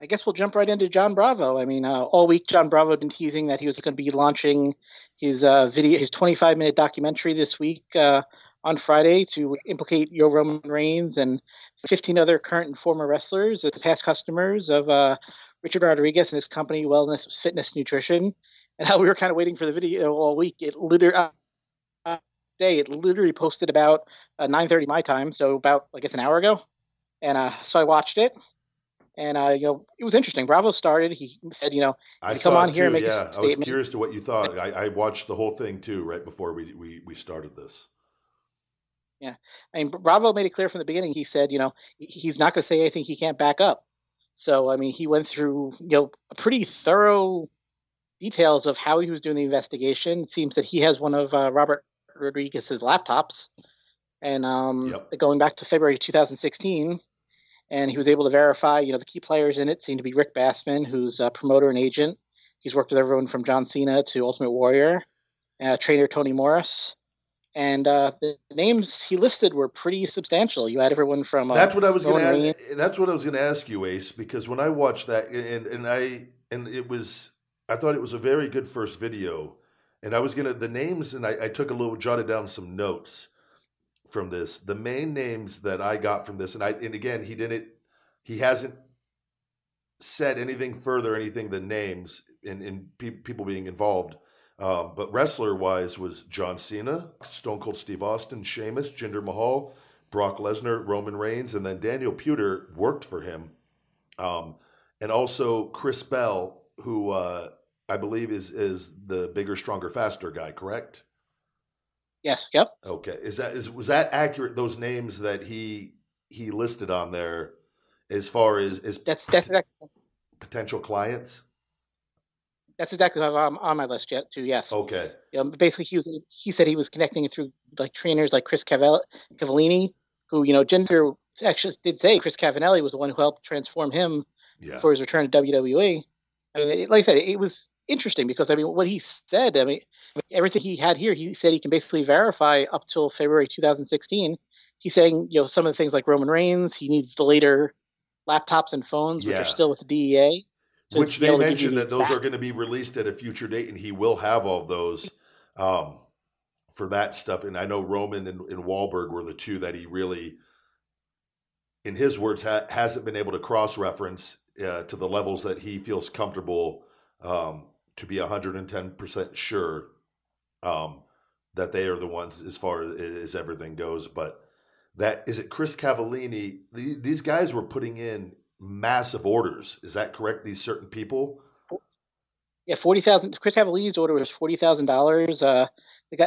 I guess we'll jump right into John Bravo. I mean, all week John Bravo had been teasing that he was going to be launching his 25-minute documentary this week on Friday to implicate Roman Reigns and 15 other current and former wrestlers as past customers of Richard Rodriguez and his company, Wellness Fitness Nutrition. And how we were kind of waiting for the video all week. It literally posted about 9:30 my time, so about I guess an hour ago. And so I watched it. And it was interesting. Bravo started. He said, I if you come saw on it here and too. make a Yeah, I was statement, curious to what you thought. I watched the whole thing too right before we started this. yeah. I mean, Bravo made it clear from the beginning. He said, he's not going to say anything he can't back up. So, I mean, he went through, a pretty thorough details of how he was doing the investigation. It seems that he has one of Robert Rodriguez's laptops, and Yep. going back to February 2016. And he was able to verify, the key players in it seem to be Rick Bassman, who's a promoter and agent. He's worked with everyone from John Cena to Ultimate Warrior, trainer Tony Morris. And the names he listed were pretty substantial. You had everyone from That's what I was gonna Roman ask. Reigns. That's what I was gonna ask you, Ace, because when I watched that, and it was, I thought it was a very good first video, and I was gonna the names, and I took a little jotted down some notes from this. The main names that I got from this, and again, he hasn't said anything further, anything than names in people being involved. But wrestler wise was John Cena, Stone Cold Steve Austin, Sheamus, Jinder Mahal, Brock Lesnar, Roman Reigns, and then Daniel Puder worked for him, um, and also Chris Bell, who I believe is the bigger, stronger, faster guy. Correct? Yes, yep. Okay. Is was that accurate? Those names that he listed on there, as far as That's potential clients. exactly what I'm on my list yet too. Yes. Okay. Basically, he said he was connecting it through like trainers like Cavallini, who Jinder actually did say Chris Cavanelli was the one who helped transform him Yeah. for his return to WWE. I mean, like I said, it was interesting because I mean, what he said, I mean, everything he had here, he said he can basically verify up till February 2016. He's saying, some of the things like Roman Reigns, he needs the later laptops and phones, which are Yeah. still with the DEA, Which to be they able to give you mentioned the that those are exact. going to be released at a future date, and he will have all those um, for that stuff. And I know Roman and Wahlberg were the two that he really, in his words, hasn't been able to cross reference to the levels that he feels comfortable to be 110% sure um, that they are the ones as far as everything goes. But that is it. Chris Cavallini. These guys were putting in massive orders. Is that correct? These certain people. Yeah, 40,000. Chris Cavallini's order was $40,000.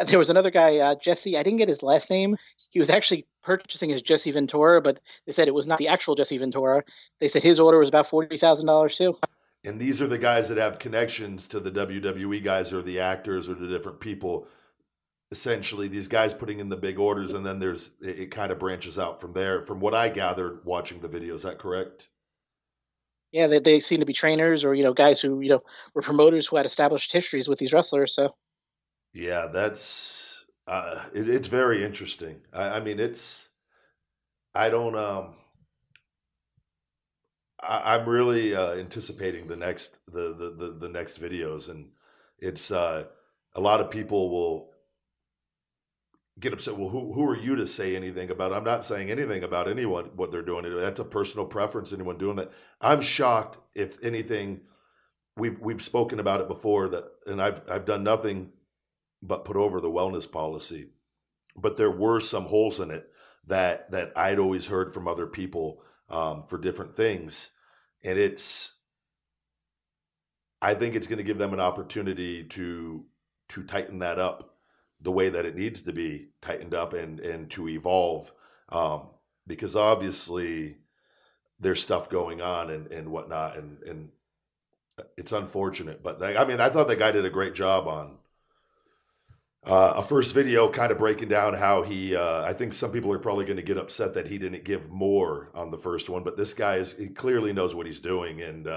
There was another guy, Jesse. I didn't get his last name. He was actually purchasing as Jesse Ventura, but they said it was not the actual Jesse Ventura. They said his order was about $40,000 too. And these are the guys that have connections to the WWE guys or the actors or the different people. Essentially, these guys putting in the big orders, and then it kind of branches out from there. From what I gathered watching the video, is that correct? Yeah, they seem to be trainers or guys who were promoters who had established histories with these wrestlers. So Yeah, that's it's very interesting. I mean, it's I don't I'm really anticipating the next videos, and it's a lot of people will get upset. Well, who are you to say anything about it? I'm not saying anything about anyone what they're doing. That's a personal preference. Anyone doing that, I'm shocked. If anything, we've spoken about it before that, and I've done nothing but put over the wellness policy. But there were some holes in it that I'd always heard from other people for different things, and I think it's going to give them an opportunity to tighten that up the way that it needs to be tightened up and to evolve, um, because obviously there's stuff going on and whatnot, and it's unfortunate. But I mean, I thought the guy did a great job on a first video kind of breaking down how he I think some people are probably going to get upset that he didn't give more on the first one, but this guy he clearly knows what he's doing, and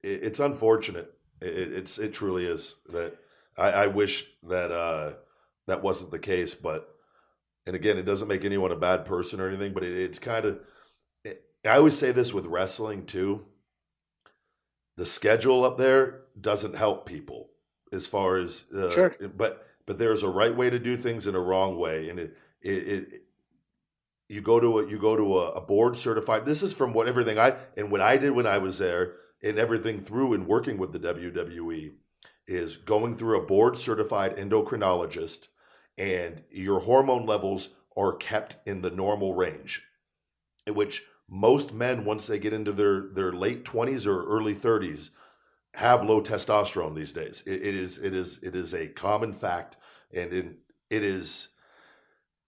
it's unfortunate. It truly is that I wish that that wasn't the case. But and again, it doesn't make anyone a bad person or anything, but it's kind of I always say this with wrestling too. the schedule up there doesn't help people as far as Sure. but there's a right way to do things and a wrong way, and it you go to a board certified. This is from what I did when I was there, and everything through and working with the WWE is going through a board certified endocrinologist, and your hormone levels are kept in the normal range, in which most men, once they get into their late 20s or early 30s, have low testosterone these days. It is a common fact, and it is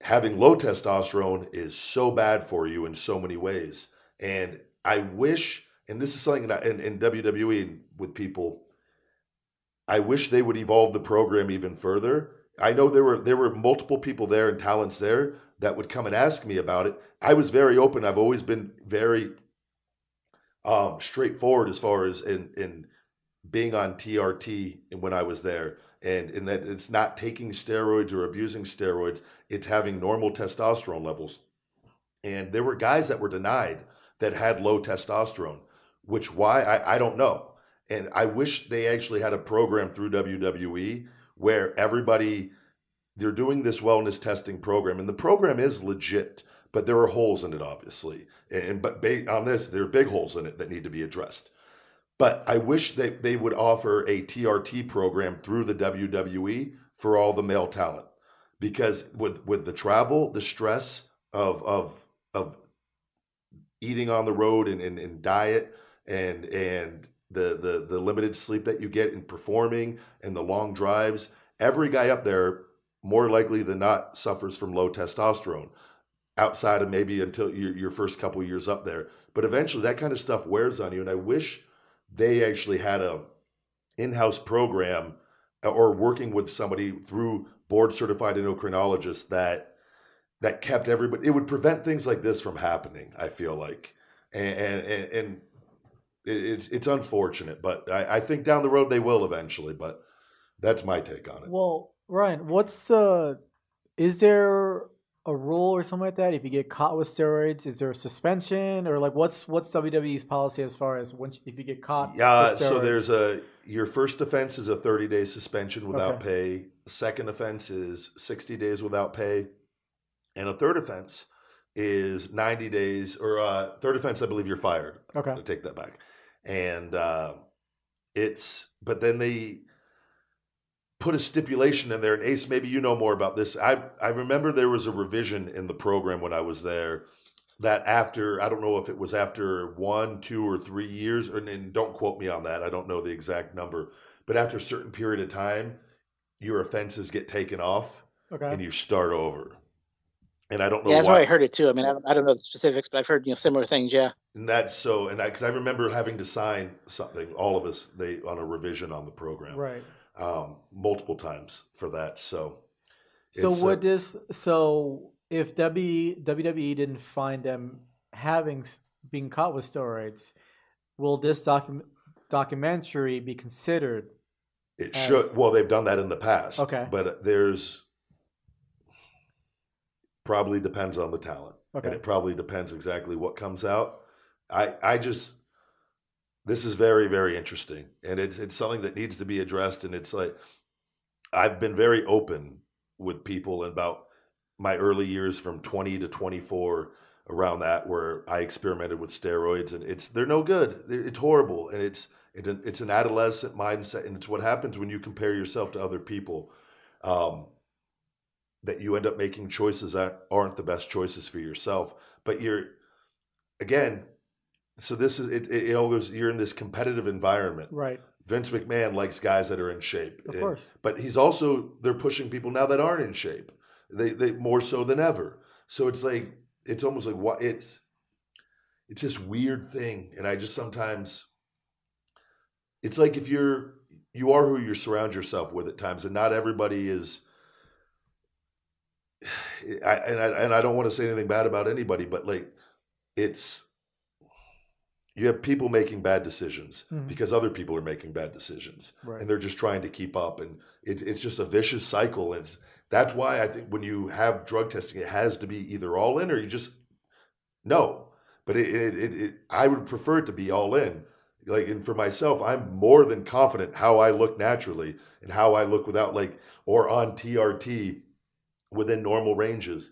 having low testosterone is so bad for you in so many ways. And I wish, and this is something that in WWE with people, I wish they would evolve the program even further. I know there were multiple people there and talents there that would come and ask me about it. I was very open. I've always been very straightforward as far as in being on TRT when I was there, and in that it's not taking steroids or abusing steroids, it's having normal testosterone levels. And there were guys that were denied that had low testosterone, which why I don't know. And I wish they actually had a program through WWE where everybody they're doing this wellness testing program, and the program is legit, but there are holes in it, obviously. And but on this, there are big holes in it that need to be addressed. But I wish they would offer a TRT program through the WWE for all the male talent, because with the travel, the stress of eating on the road and diet and the limited sleep that you get in performing and the long drives, every guy up there more likely than not suffers from low testosterone outside of maybe until your first couple years up there. But eventually that kind of stuff wears on you. And I wish they actually had a in-house program or working with somebody through board certified endocrinologists that kept everybody. It would prevent things like this from happening, I feel like. And it's unfortunate, but I think down the road they will eventually. But that's my take on it. Well, Ryan, is there a rule or something like that? If you get caught with steroids, is there a suspension, or like what's WWE's policy as far as if you get caught with Yeah, steroids? so your first offense is a 30-day suspension without pay. The second offense is 60 days without pay. And a third offense is 90 days, or third offense, I believe you're fired. Okay. I take that back. And but then they put a stipulation in there, and Ace, maybe you know more about this. I remember there was a revision in the program when I was there that after, I don't know if it was after 1, 2, or 3 years, and don't quote me on that, I don't know the exact number, but after a certain period of time, your offenses get taken off and you start over. And I don't know. Yeah, that's why I heard it too. I mean, I don't know the specifics, but I've heard similar things. Yeah. And that's so, and because I remember having to sign something, all of us, on a revision on the program, Right. Multiple times for that. So if WWE didn't find them being caught with steroids, will this documentary be considered? It should. Well, they've done that in the past. Okay. But probably depends on the talent. Okay. And it probably depends exactly what comes out. This is very, very interesting, and it's something that needs to be addressed. And it's like, I've been very open with people about my early years from 20 to 24, around that, where I experimented with steroids, and they're no good. It's horrible, and it's an adolescent mindset, and it's what happens when you compare yourself to other people, that you end up making choices that aren't the best choices for yourself. But again, so this is it all goes, you're in this competitive environment. Right. Vince McMahon likes guys that are in shape. Of course. But they're pushing people now that aren't in shape. They more so than ever. So it's like, it's almost like what it's this weird thing. And I just sometimes, it's like if you are who you surround yourself with at times, and not everybody is. I don't want to say anything bad about anybody, but like, you have people making bad decisions because other people are making bad decisions, right, and they're just trying to keep up, and it's just a vicious cycle. And that's why I think when you have drug testing, it has to be either all in or you just no. But I would prefer it to be all in. like, and for myself, I'm more than confident how I look naturally and how I look without, like, or on TRT within normal ranges.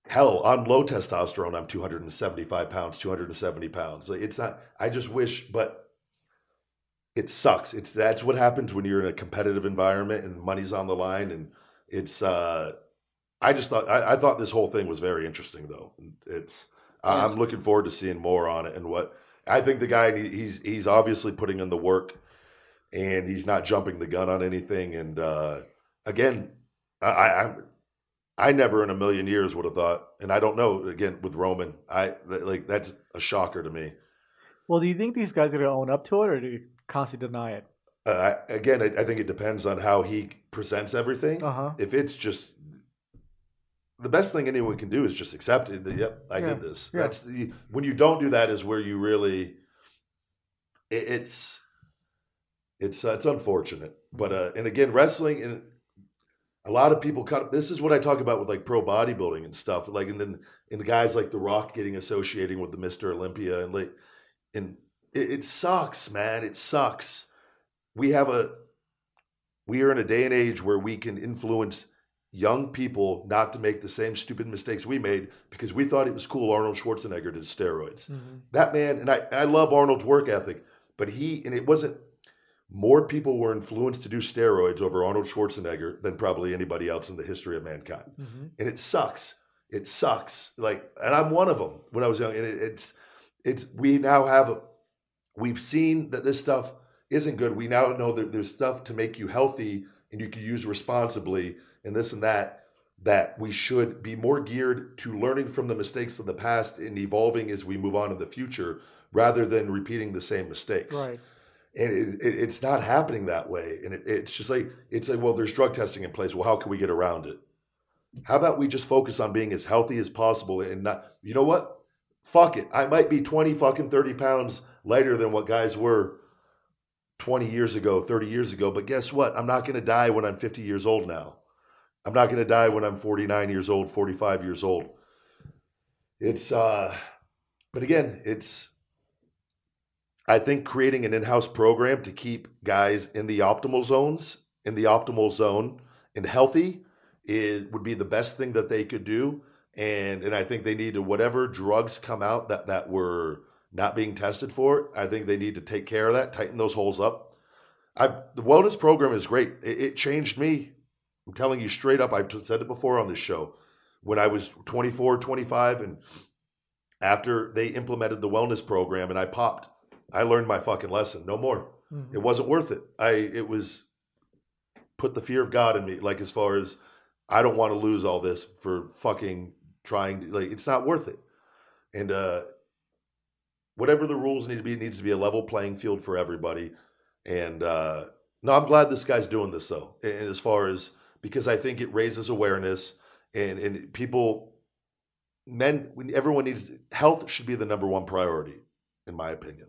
Hell, on low testosterone, I'm 275 pounds, 270 pounds. Like, it's not, I just wish, but it sucks. That's what happens when you're in a competitive environment and money's on the line. And it's, I thought this whole thing was very interesting though. Yeah. I'm looking forward to seeing more on it. And what I think the guy, he's obviously putting in the work and he's not jumping the gun on anything. And, again, I never in a million years would have thought, and I don't know, again, with Roman, that's a shocker to me. Well, do you think these guys are going to own up to it, or do you constantly deny it? Again, I think it depends on how he presents everything. Uh-huh. If it's just, the best thing anyone can do is just accept it. Yep, I did this. Yeah. When you don't do that is where you really, it's unfortunate. But and again, wrestling, and a lot of people this is what I talk about with like pro bodybuilding and stuff. Like, and then and guys like The Rock getting associating with the Mr. Olympia, and like, and it sucks, man. It sucks. We are in a day and age where we can influence young people not to make the same stupid mistakes we made because we thought it was cool Arnold Schwarzenegger did steroids. Mm-hmm. That man, and I love Arnold's work ethic, but it wasn't, more people were influenced to do steroids over Arnold Schwarzenegger than probably anybody else in the history of mankind. Mm-hmm. And it sucks. It sucks. Like, and I'm one of them when I was young. And we've seen that this stuff isn't good. We now know that there's stuff to make you healthy and you can use responsibly and this and that we should be more geared to learning from the mistakes of the past and evolving as we move on in the future rather than repeating the same mistakes. Right. And it's not happening that way. And it's just like, well, there's drug testing in place. Well, how can we get around it? How about we just focus on being as healthy as possible and not, you know what? Fuck it. I might be 30 pounds lighter than what guys were 20 years ago, 30 years ago. But guess what? I'm not going to die when I'm 50 years old now. I'm not going to die when I'm 49 years old, 45 years old. But again, I think creating an in-house program to keep guys in the optimal zone and healthy would be the best thing that they could do. And I think they need to, whatever drugs come out that were not being tested for, I think they need to take care of that, tighten those holes up. The wellness program is great. It changed me. I'm telling you straight up, I've said it before on this show. When I was 24, 25, and after they implemented the wellness program and I popped, I learned my fucking lesson. No more. Mm-hmm. It wasn't worth it. It was put the fear of God in me. Like, as far as, I don't want to lose all this for fucking trying to, like, it's not worth it. And whatever the rules need to be, it needs to be a level playing field for everybody. And no, I'm glad this guy's doing this though. And as far as, because I think it raises awareness and people, everyone needs, health should be the number one priority, in my opinion.